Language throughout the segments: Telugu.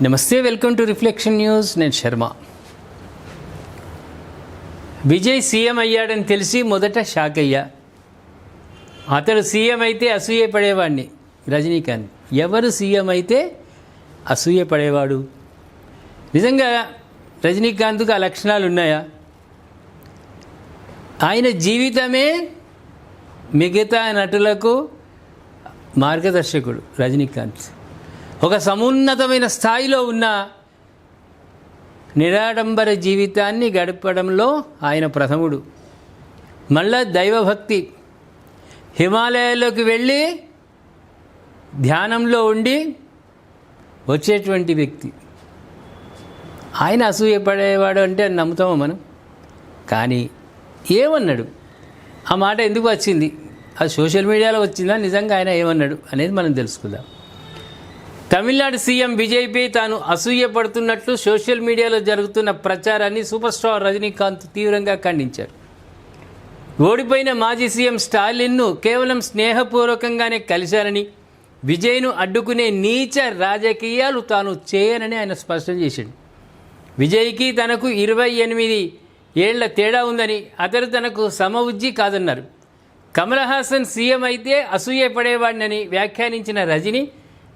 నమస్తే, వెల్కమ్ టు రిఫ్లెక్షన్ న్యూస్. నేను శర్మ. విజయ్ సీఎం అయ్యాడని తెలిసి మొదట షాక్ అయ్యా. అతడు సీఎం అయితే అసూయపడేవాడిని. రజనీకాంత్ ఎవరు సీఎం అయితే అసూయపడేవాడు? నిజంగా రజనీకాంత్కు ఆ లక్షణాలు ఉన్నాయా? ఆయన జీవితమే మిగతా నటులకు మార్గదర్శకుడు. రజనీకాంత్ ఒక సమున్నతమైన స్థాయిలో ఉన్న నిరాడంబర జీవితాన్ని గడపడంలో ఆయన ప్రథముడు. మళ్ళా దైవభక్తి, హిమాలయాల్లోకి వెళ్ళి ధ్యానంలో ఉండి వచ్చేటువంటి వ్యక్తి. ఆయన అసూయపడేవాడు అంటే నమ్ముతామో మనం? కానీ ఏమన్నాడు? ఆ మాట ఎందుకు వచ్చింది? అది సోషల్ మీడియాలో వచ్చిందా? నిజంగా ఆయన ఏమన్నాడు అనేది మనం తెలుసుకుందాం. తమిళనాడు సీఎం విజయ్పై తాను అసూయపడుతున్నట్లు సోషల్ మీడియాలో జరుగుతున్న ప్రచారాన్ని సూపర్ స్టార్ రజనీకాంత్ తీవ్రంగా ఖండించారు. ఓడిపోయిన మాజీ సీఎం స్టాలిన్ను కేవలం స్నేహపూర్వకంగానే కలిశారని, విజయ్ను అడ్డుకునే నీచ రాజకీయాలు తాను చేయనని ఆయన స్పష్టం చేశాడు. విజయ్కి తనకు 28 ఏళ్ల తేడా ఉందని, అతడు తనకు సమవుజ్జి కాదన్నారు. కమల్ హాసన్ సీఎం అయితే అసూయపడేవాడినని వ్యాఖ్యానించిన రజనీ,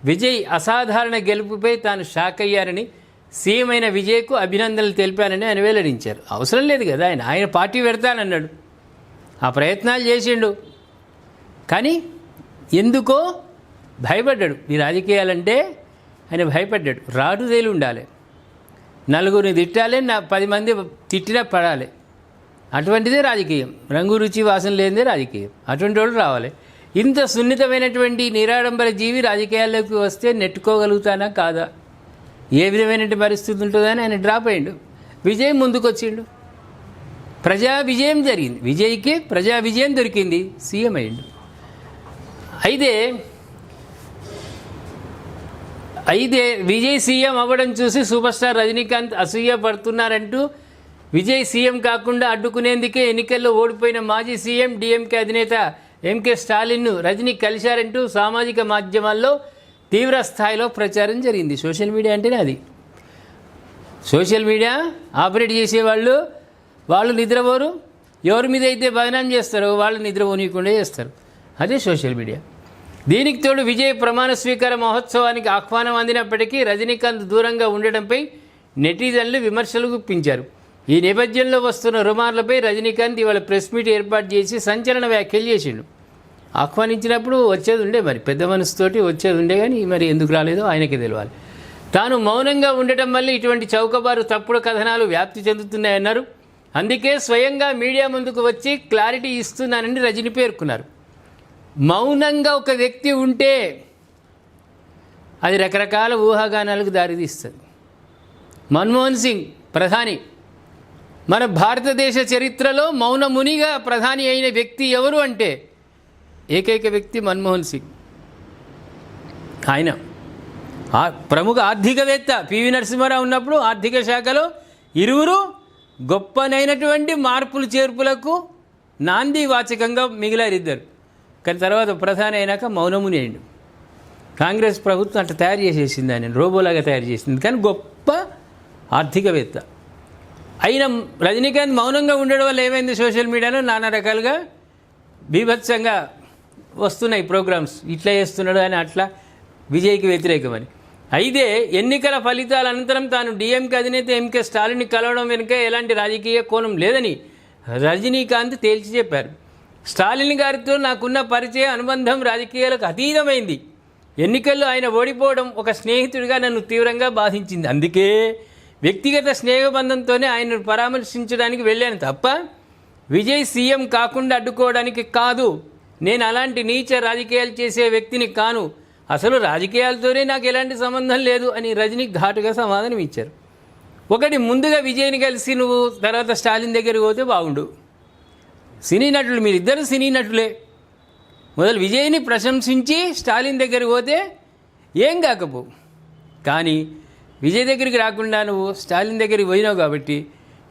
విజయ్ అసాధారణ గెలుపుపై తాను షాక్ అయ్యారని, సీఎం అయిన విజయ్కు అభినందనలు తెలిపానని ఆయన వెల్లడించారు. అవసరం లేదు కదా, ఆయన పార్టీ పెడతానన్నాడు, ఆ ప్రయత్నాలు చేసిండు. కానీ ఎందుకో భయపడ్డాడు. ఈ రాజకీయాలంటే ఆయన భయపడ్డాడు. రాడుదేలు ఉండాలి, నలుగురిని తిట్టాలి, 10 మంది తిట్టినా పడాలి. అటువంటిదే రాజకీయం. రంగు రుచి వాసన లేనిదే రాజకీయం. అటువంటి వాళ్ళు రావాలి. ఇంత సున్నితమైనటువంటి నిరాడంబర జీవి రాజకీయాల్లోకి వస్తే నెట్టుకోగలుగుతానా కాదా, ఏ విధమైన పరిస్థితి ఉంటుందని ఆయన డ్రాప్ అయ్యిండు. విజయ్ ముందుకొచ్చిండు, ప్రజా విజయం జరిగింది. విజయ్కి ప్రజా విజయం దొరికింది, సీఎం అయ్యిండు. అయితే విజయ్ సీఎం అవ్వడం చూసి సూపర్ స్టార్ రజనీకాంత్ అసూయ పడుతున్నారంటూ, విజయ్ సీఎం కాకుండా అడ్డుకునేందుకే ఎన్నికల్లో ఓడిపోయిన మాజీ సీఎం డీఎంకే అధినేత ఎంకే స్టాలిన్ను రజనీ కలిశారంటూ సామాజిక మాధ్యమాల్లో తీవ్ర స్థాయిలో ప్రచారం జరిగింది. సోషల్ మీడియా అంటేనే అది. సోషల్ మీడియా ఆపరేట్ చేసేవాళ్ళు వాళ్ళు నిద్రపోరు. ఎవరి మీద అయితే బదనాం చేస్తారో వాళ్ళు నిద్రపోనీయకుండా చేస్తారు. అదే సోషల్ మీడియా. దీనికి తోడు విజయ్ ప్రమాణ స్వీకార మహోత్సవానికి ఆహ్వానం అందినప్పటికీ రజనీకాంత్ దూరంగా ఉండడంపై నెటిజన్లు విమర్శలు గుప్పించారు. ఈ నేపథ్యంలో వస్తున్న రుమార్లపై రజనీకాంత్ ఇవాళ ప్రెస్ మీట్ ఏర్పాటు చేసి సంచలన వ్యాఖ్యలు చేసిండు. ఆహ్వానించినప్పుడు వచ్చేది ఉండే, మరి పెద్ద మనసుతోటి వచ్చేది ఉండే, కానీ మరి ఎందుకు రాలేదో ఆయనకే తెలియాలి. తాను మౌనంగా ఉండటం వల్ల ఇటువంటి చౌకబారు తప్పుడు కథనాలు వ్యాప్తి చెందుతున్నాయన్నారు. అందుకే స్వయంగా మీడియా ముందుకు వచ్చి క్లారిటీ ఇస్తున్నానని రజనీ పేర్కొన్నారు. మౌనంగా ఒక వ్యక్తి ఉంటే అది రకరకాల ఊహాగానాలకు దారితీస్తుంది. మన్మోహన్ సింగ్ ప్రధాని, మన భారతదేశ చరిత్రలో మౌనమునిగా ప్రధాని అయిన వ్యక్తి ఎవరు అంటే ఏకైక వ్యక్తి మన్మోహన్ సింగ్. ఆయన ప్రముఖ ఆర్థికవేత్త. పివి నరసింహారావు ఉన్నప్పుడు ఆర్థిక శాఖలో ఇరువురు గొప్పనైనటువంటి మార్పులు చేర్పులకు నాంది వాచకంగా మిగిలారు ఇద్దరు. కానీ తర్వాత ప్రధాని అయినాక మౌనముని అయిండు. కాంగ్రెస్ ప్రభుత్వం అట్లా తయారు చేసేసింది, ఆయన రోబోలాగా తయారు చేసింది. కానీ గొప్ప ఆర్థికవేత్త అయిన రజనీకాంత్ మౌనంగా ఉండడం వల్ల ఏమైంది? సోషల్ మీడియాలో నానా రకాలుగా బీభత్సంగా వస్తున్నాయి ప్రోగ్రామ్స్. ఇట్లా చేస్తున్నాడు అని, అట్లా విజయ్కి వ్యతిరేకమని. అయితే ఎన్నికల ఫలితాల అనంతరం తాను డీఎంకే అధినేత ఎంకే స్టాలిన్ని కలవడం వెనుక ఎలాంటి రాజకీయ కోణం లేదని రజనీకాంత్ తేల్చి చెప్పారు. స్టాలిన్ గారితో నాకున్న పరిచయ అనుబంధం రాజకీయాలకు అతీతమైంది. ఎన్నికల్లో ఆయన ఓడిపోవడం ఒక స్నేహితుడిగా నన్ను తీవ్రంగా బాధించింది. అందుకే వ్యక్తిగత స్నేహబంధంతోనే ఆయనను పరామర్శించడానికి వెళ్ళాను తప్ప విజయ్ సీఎం కాకుండా అడ్డుకోవడానికి కాదు. నేను అలాంటి నీచ రాజకీయాలు చేసే వ్యక్తిని కాను. అసలు రాజకీయాలతోనే నాకు ఎలాంటి సంబంధం లేదు అని రజనీ ఘాటుగా సమాధానం ఇచ్చారు. ఒకటి, ముందుగా విజయ్ని కలిసి నువ్వు తర్వాత స్టాలిన్ దగ్గరికి పోతే బాగుండు. సినీ నటులు, మీరిద్దరు సినీ నటులే. మొదలు విజయ్ని ప్రశంసించి స్టాలిన్ దగ్గరికి పోతే ఏం కాకపో. కానీ విజయ్ దగ్గరికి రాకుండా నువ్వు స్టాలిన్ దగ్గరికి పోయినావు కాబట్టి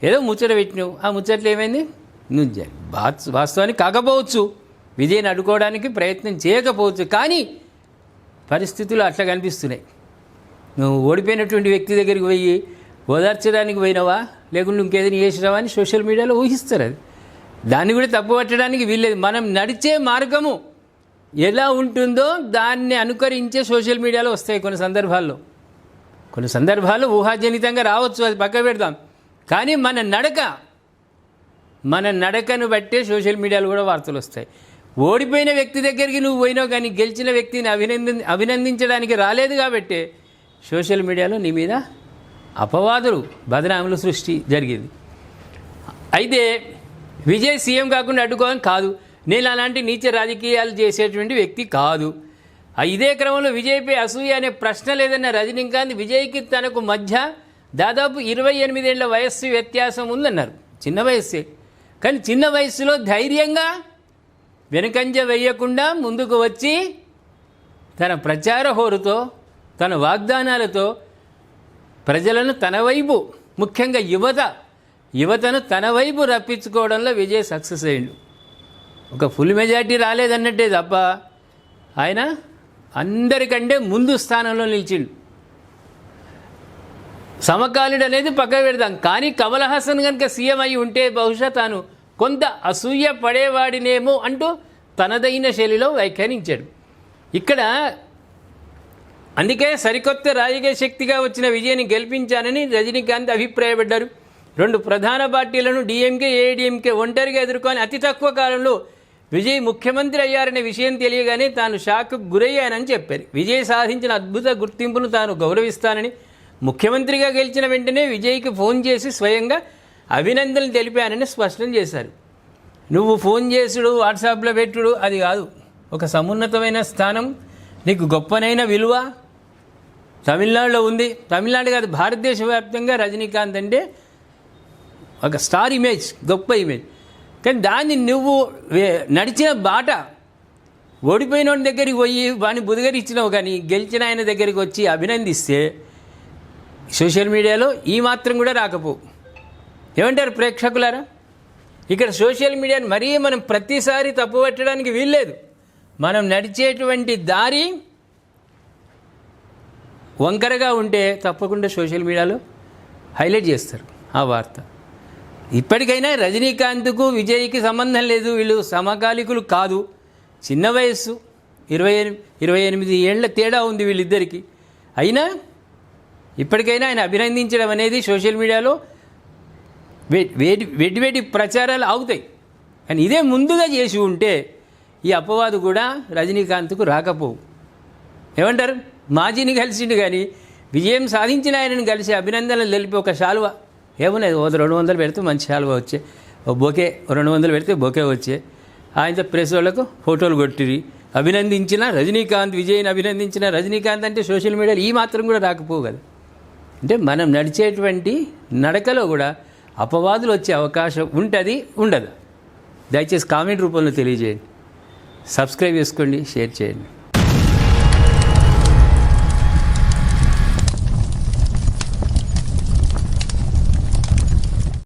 ఏదో ముచ్చట పెట్టినావు. ఆ ముచ్చట్లు ఏమైంది? నువ్వు వాస్తవానికి కాకపోవచ్చు, విజయ్ని అడ్డుకోవడానికి ప్రయత్నం చేయకపోవచ్చు, కానీ పరిస్థితులు అట్లా కనిపిస్తున్నాయి. నువ్వు ఓడిపోయినటువంటి వ్యక్తి దగ్గరికి పోయి ఓదార్చడానికి పోయినావా లేకుంటే ఇంకేదైనా చేసినావా అని సోషల్ మీడియాలో ఊహిస్తారు. అది దాన్ని కూడా తప్పు పట్టడానికి వీల్లేదు. మనం నడిచే మార్గము ఎలా ఉంటుందో దాన్ని అనుకరించే సోషల్ మీడియాలో వస్తాయి కొన్ని సందర్భాల్లో ఊహాజనితంగా రావచ్చు, అది పక్క పెడదాం. కానీ మన నడకను బట్టే సోషల్ మీడియాలో కూడా వార్తలు వస్తాయి. ఓడిపోయిన వ్యక్తి దగ్గరికి నువ్వు పోయినావు కానీ గెలిచిన వ్యక్తిని అభినందించడానికి రాలేదు కాబట్టి సోషల్ మీడియాలో నీ మీద అపవాదులు బదనాములు సృష్టి జరిగింది. అయితే విజయ్ సీఎం కాకుండా అడ్డుకోవడం కాదు, నేను అలాంటి నీచ రాజకీయాలు చేసేటువంటి వ్యక్తి కాదు. ఇదే క్రమంలో విజయ్పై అసూయ అనే ప్రశ్న లేదన్న రజనీకాంత్ విజయ్కి తనకు మధ్య దాదాపు 28 ఏళ్ల వయస్సు వ్యత్యాసం ఉందన్నారు. చిన్న వయస్సే, కానీ చిన్న వయస్సులో ధైర్యంగా వెనుకంజ వేయకుండా ముందుకు వచ్చి తన ప్రచార హోరుతో తన వాగ్దానాలతో ప్రజలను తన వైపు, ముఖ్యంగా యువతను తన వైపు రప్పించుకోవడంలో విజయ్ సక్సెస్ అయ్యిండు. ఒక ఫుల్ మెజార్టీ రాలేదన్నట్టే తప్ప ఆయన అందరికంటే ముందు స్థానంలో నిలిచిండు. సమకాలీడు అనేది పక్క పెడదాం, కానీ కమల్ హాసన్ కనుక సీఎం అయి ఉంటే బహుశా తాను కొంత అసూయ పడేవాడినేమో అంటూ తనదైన శైలిలో వ్యాఖ్యానించాడు. ఇక్కడ అందుకే సరికొత్త రాజకీయ శక్తిగా వచ్చిన విజయ్ని గెలిపించానని రజనీకాంత్ అభిప్రాయపడ్డారు. 2 ప్రధాన పార్టీలను డిఎంకే, ఏఐడిఎంకే ఒంటరిగా ఎదుర్కొని అతి తక్కువ కాలంలో విజయ్ ముఖ్యమంత్రి అయ్యారనే విషయం తెలియగానే తాను షాక్కు గురయ్యానని చెప్పారు. విజయ్ సాధించిన అద్భుత గుర్తింపును తాను గౌరవిస్తానని, ముఖ్యమంత్రిగా గెలిచిన వెంటనే విజయ్కి ఫోన్ చేసి స్వయంగా అభినందనలు తెలిపానని స్పష్టం చేశారు. నువ్వు ఫోన్ చేసుడు, వాట్సాప్లో పెట్టుడు అది కాదు. ఒక సమున్నతమైన స్థానం, నీకు గొప్పనైన విలువ తమిళనాడులో ఉంది. తమిళనాడు కాదు, భారతదేశ వ్యాప్తంగా రజనీకాంత్ అంటే ఒక స్టార్ ఇమేజ్, గొప్ప ఇమేజ్. కానీ దాన్ని నువ్వు నడిచిన బాట, ఓడిపోయిన వాడి దగ్గరికి పోయి వాడిని బుదగరిచ్చినావు, కానీ గెలిచిన ఆయన దగ్గరికి వచ్చి అభినందిస్తే సోషల్ మీడియాలో ఈ మాత్రం కూడా రాకపోవు. ఏమంటారు ప్రేక్షకులారా? ఇక్కడ సోషల్ మీడియాని మరీ మనం ప్రతిసారి తప్పు పట్టడానికి వీల్లేదు. మనం నడిచేటువంటి దారి వంకరగా ఉంటే తప్పకుండా సోషల్ మీడియాలో హైలైట్ చేస్తారు ఆ వార్త. ఇప్పటికైనా రజనీకాంత్కు విజయ్కి సంబంధం లేదు, వీళ్ళు సమకాలికులు కాదు. చిన్న వయస్సు, 28 ఏళ్ల తేడా ఉంది వీళ్ళిద్దరికీ. అయినా ఇప్పటికైనా ఆయన అభినందించడం అనేది సోషల్ మీడియాలో వేటి ప్రచారాలు ఆగుతాయి. కానీ ఇదే ముందుగా చేసి ఉంటే ఈ అపవాదు కూడా రజనీకాంత్కు రాకపోవు. ఏమంటారు? మాజీని కలిసిండు కానీ విజయం సాధించిన ఆయనను కలిసి అభినందనలు తెలిపి ఒక శాలువ ఏమున్నది, 200 పెడితే మంచి శాలువ వచ్చే, బొకే 200 పెడితే బొకే వచ్చే, ఆయనతో ప్రెస్ వాళ్ళకు ఫోటోలు కొట్టిరి, అభినందించిన రజనీకాంత్, విజయ్ని అభినందించిన రజనీకాంత్ అంటే సోషల్ మీడియాలో ఈ మాత్రం కూడా రాకపోవు కదా. అంటే మనం నడిచేటువంటి నడకలో కూడా అపవాదులు వచ్చే అవకాశం ఉంటుంది, ఉండదు. దయచేసి కామెంట్ రూపంలో తెలియజేయండి. సబ్స్క్రైబ్ చేసుకోండి, షేర్ చేయండి.